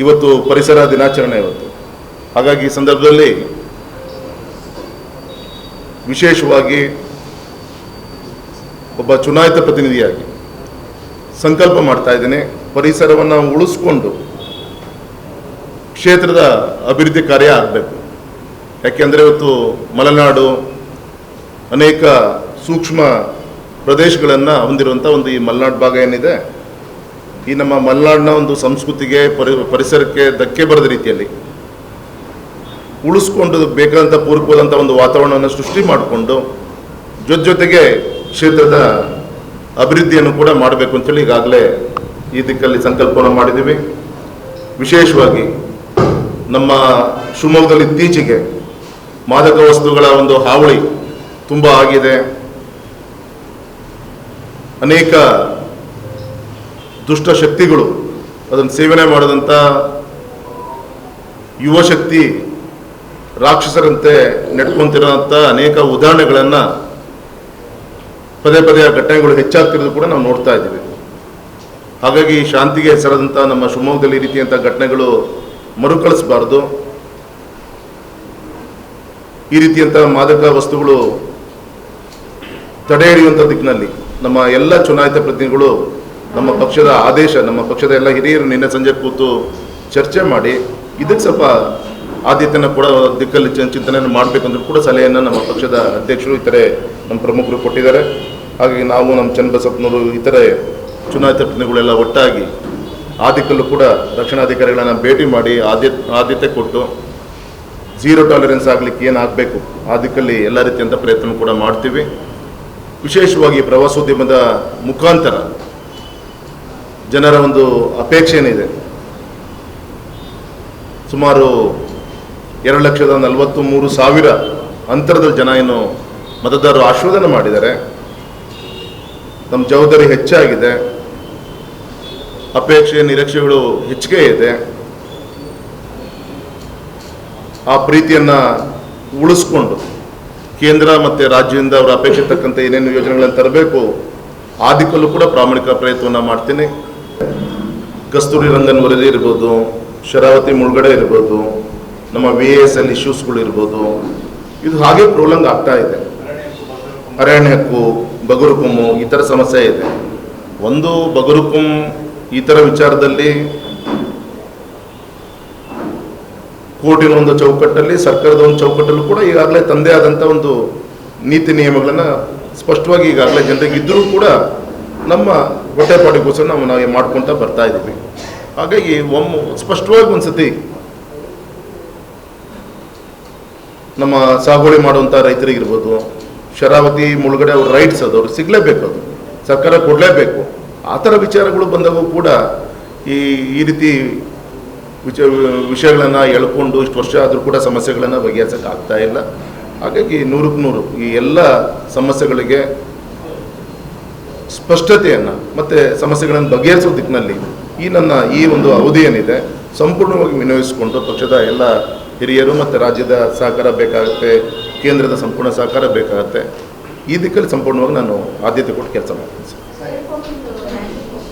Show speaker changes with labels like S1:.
S1: ಇವತ್ತು ಪರಿಸರ ದಿನಾಚರಣೆ ಇವತ್ತು. ಹಾಗಾಗಿ ಈ ಸಂದರ್ಭದಲ್ಲಿ ವಿಶೇಷವಾಗಿ ಒಬ್ಬ ಚುನಾಯಿತ ಪ್ರತಿನಿಧಿಯಾಗಿ ಸಂಕಲ್ಪ ಮಾಡ್ತಾ ಇದ್ದೇನೆ, ಪರಿಸರವನ್ನು ಉಳಿಸ್ಕೊಂಡು ಕ್ಷೇತ್ರದ ಅಭಿವೃದ್ಧಿ ಕಾರ್ಯ ಆಗಬೇಕು. ಯಾಕೆಂದರೆ ಇವತ್ತು ಮಲೆನಾಡು ಅನೇಕ ಸೂಕ್ಷ್ಮ ಪ್ರದೇಶಗಳನ್ನು ಹೊಂದಿರುವಂಥ ಒಂದು ಈ ಮಲೆನಾಡು ಭಾಗ ಏನಿದೆ, ಈ ನಮ್ಮ ಮಲೆನಾಡಿನ ಒಂದು ಸಂಸ್ಕೃತಿಗೆ ಪರಿಸರಕ್ಕೆ ಧಕ್ಕೆ ಬರದ ರೀತಿಯಲ್ಲಿ ಉಳಿಸ್ಕೊಂಡು ಬೇಕಾದಂಥ ಪೂರಕವಾದಂಥ ಒಂದು ವಾತಾವರಣವನ್ನು ಸೃಷ್ಟಿ ಮಾಡಿಕೊಂಡು ಜೊತೆಗೆ ಕ್ಷೇತ್ರದ ಅಭಿವೃದ್ಧಿಯನ್ನು ಕೂಡ ಮಾಡಬೇಕು ಅಂತೇಳಿ ಈಗಾಗಲೇ ಈ ದಿಕ್ಕಲ್ಲಿ ಸಂಕಲ್ಪವನ್ನು ಮಾಡಿದ್ದೀವಿ. ವಿಶೇಷವಾಗಿ ನಮ್ಮ ಶಿವಮೊಗ್ಗದಲ್ಲಿ ಇತ್ತೀಚೆಗೆ ಮಾದಕ ವಸ್ತುಗಳ ಒಂದು ಹಾವಳಿ ತುಂಬ ಆಗಿದೆ. ಅನೇಕ ದುಷ್ಟ ಶಕ್ತಿಗಳು ಅದನ್ನು ಸೇವನೆ ಮಾಡಿದಂಥ ಯುವ ಶಕ್ತಿ ರಾಕ್ಷಸರಂತೆ ನಡ್ಕೊಂತಿರೋಂಥ ಅನೇಕ ಉದಾಹರಣೆಗಳನ್ನು ಪದೇ ಪದೇ ಆ ಘಟನೆಗಳು ಹೆಚ್ಚಾಗ್ತಿರೋದು ಕೂಡ ನಾವು ನೋಡ್ತಾ ಇದ್ದೀವಿ. ಹಾಗಾಗಿ ಶಾಂತಿಗೆ ಹೆಸರಾದಂಥ ನಮ್ಮ ಶಿವಮೊಗ್ಗದಲ್ಲಿ ಈ ರೀತಿಯಂಥ ಘಟನೆಗಳು ಮರುಕಳಿಸಬಾರ್ದು. ಈ ರೀತಿಯಂಥ ಮಾದಕ ವಸ್ತುಗಳು ತಡೆ ಹಿಡಿಯುವಂಥ ದಿಕ್ಕಿನಲ್ಲಿ ನಮ್ಮ ಎಲ್ಲ ಚುನಾಯಿತ ಪ್ರತಿನಿಧಿಗಳು ನಮ್ಮ ಪಕ್ಷದ ಆದೇಶ, ನಮ್ಮ ಪಕ್ಷದ ಎಲ್ಲ ಹಿರಿಯರು ನಿನ್ನೆ ಸಂಜೆ ಕೂತು ಚರ್ಚೆ ಮಾಡಿ ಇದಕ್ಕೆ ಸ್ವಲ್ಪ ಆದ್ಯತೆಯನ್ನು ಕೂಡ ದಿಕ್ಕಲ್ಲಿ ಚಿಂತನೆಯನ್ನು ಮಾಡಬೇಕಂದ್ರೂ ಕೂಡ ಸಲಹೆಯನ್ನು ನಮ್ಮ ಪಕ್ಷದ ಅಧ್ಯಕ್ಷರು ಇತರೆ ನಮ್ಮ ಪ್ರಮುಖರು ಕೊಟ್ಟಿದ್ದಾರೆ. ಹಾಗಾಗಿ ನಾವು ನಮ್ಮ ಚನ್ನಬಸಪ್ಪನವರು ಇತರೆ ಚುನಾಯಿತ ಪ್ರತಿನಿಧಿಗಳೆಲ್ಲ ಒಟ್ಟಾಗಿ ಆ ದಿಕ್ಕಲ್ಲೂ ಕೂಡ ರಕ್ಷಣಾಧಿಕಾರಿಗಳನ್ನು ಭೇಟಿ ಮಾಡಿ ಆದ್ಯತೆ ಕೊಟ್ಟು ಝೀರೋ ಟಾಲರೆನ್ಸ್ ಆಗಲಿಕ್ಕೆ ಏನಾಗಬೇಕು ಆ ದಿಕ್ಕಲ್ಲಿ ಎಲ್ಲ ರೀತಿಯಂಥ ಪ್ರಯತ್ನ ಕೂಡ ಮಾಡ್ತೀವಿ. ವಿಶೇಷವಾಗಿ ಪ್ರವಾಸೋದ್ಯಮದ ಮುಖಾಂತರ ಜನರ ಒಂದು ಅಪೇಕ್ಷೆ ಏನಿದೆ, ಸುಮಾರು 2,43,000 ಅಂತರದಲ್ಲಿ ಜನ ಏನು ಮತದಾರರು ಆಶೀರ್ವಾದನೆ ಮಾಡಿದ್ದಾರೆ. ನಮ್ಮ ಜವಾಬ್ದಾರಿ ಹೆಚ್ಚಾಗಿದೆ, ಅಪೇಕ್ಷೆ ನಿರೀಕ್ಷೆಗಳು ಹೆಚ್ಚಿಗೆ ಇದೆ. ಆ ಪ್ರೀತಿಯನ್ನು ಉಳಿಸ್ಕೊಂಡು ಕೇಂದ್ರ ಮತ್ತು ರಾಜ್ಯದಿಂದ ಅವರ ಅಪೇಕ್ಷೆ ತಕ್ಕಂತೆ ಏನೇನು ಯೋಜನೆಗಳನ್ನು ತರಬೇಕು ಆ ದಿಕ್ಕಲ್ಲೂ ಕೂಡ ಪ್ರಾಮಾಣಿಕ ಪ್ರಯತ್ನವನ್ನು ಮಾಡ್ತೀನಿ. ಕಸ್ತೂರಿ ರಂಗನ್ ವರದಿ ಇರ್ಬೋದು, ಶರಾವತಿ ಮುಳುಗಡೆ ಇರ್ಬೋದು, ನಮ್ಮ VASL ಇಶ್ಯೂಸ್ಗಳು ಇರ್ಬೋದು, ಇದು ಹಾಗೆ ಪ್ರೋಲಂಗ್ ಆಗ್ತಾ ಇದೆ. ಅರಣ್ಯ ಹಕ್ಕು, ಬಗರುಕುಮ್ಮು ಈ ಥರ ಸಮಸ್ಯೆ ಇದೆ. ಒಂದು ಬಗರುಕುಮ್ ಈ ಥರ ವಿಚಾರದಲ್ಲಿ ಕೋರ್ಟಿನ ಒಂದು ಚೌಕಟ್ಟಲ್ಲಿ, ಸರ್ಕಾರದ ಒಂದು ಚೌಕಟ್ಟಲ್ಲೂ ಕೂಡ ಈಗಾಗಲೇ ತಂದೆ ಆದಂಥ ಒಂದು ನೀತಿ ನಿಯಮಗಳನ್ನು ಸ್ಪಷ್ಟವಾಗಿ ಈಗಾಗಲೇ ಜನರಿಗೆ ಇದ್ದರೂ ಕೂಡ ನಮ್ಮ ಹೊಟ್ಟೆಪಾಡಿಗೋಸ್ಕರ ನಾವು ಮಾಡ್ಕೊತ ಬರ್ತಾ ಇದ್ದೀವಿ. ಹಾಗಾಗಿ ಸ್ಪಷ್ಟವಾಗಿ ಒಂದು ಸತಿ ನಮ್ಮ ಸಾಗುವಳಿ ಮಾಡುವಂಥ ರೈತರಿಗಿರ್ಬೋದು, ಶರಾವತಿ ಮುಳುಗಡೆ ಅವ್ರ ರೈಟ್ಸ್ ಅವ್ರಿಗೆ ಸಿಗಲೇಬೇಕು, ಅದು ಸರ್ಕಾರ ಕೊಡಲೇಬೇಕು. ಆ ಥರ ವಿಚಾರಗಳು ಬಂದಾಗೂ ಕೂಡ ಈ ರೀತಿ ವಿಷಯಗಳನ್ನು ಎಳ್ಕೊಂಡು ಇಷ್ಟು ವರ್ಷ ಆದರೂ ಕೂಡ ಸಮಸ್ಯೆಗಳನ್ನು ಬಗೆಹರಿಸೋಕೆ ಆಗ್ತಾ ಇಲ್ಲ. ಹಾಗಾಗಿ 100ಕ್ಕೆ 100 ಈ ಎಲ್ಲ ಸಮಸ್ಯೆಗಳಿಗೆ ಸ್ಪಷ್ಟತೆಯನ್ನು ಮತ್ತು ಸಮಸ್ಯೆಗಳನ್ನು ಬಗೆಹರಿಸೋ ದಿಕ್ಕಿನಲ್ಲಿ ಈ ಒಂದು ಅವಧಿ ಏನಿದೆ ಸಂಪೂರ್ಣವಾಗಿ ವಿನಿಯೋಗಿಸಿಕೊಂಡು ಪಕ್ಷದ ಎಲ್ಲ ಹಿರಿಯರು ಮತ್ತು ರಾಜ್ಯದ ಸಹಕಾರ ಬೇಕಾಗುತ್ತೆ, ಕೇಂದ್ರದ ಸಂಪೂರ್ಣ ಸಹಕಾರ ಬೇಕಾಗುತ್ತೆ. ಈ ದಿಕ್ಕಲ್ಲಿ ಸಂಪೂರ್ಣವಾಗಿ ನಾನು ಆದ್ಯತೆ ಕೊಟ್ಟು ಕೆಲಸ ಮಾಡ್ತೀನಿ ಸರ್.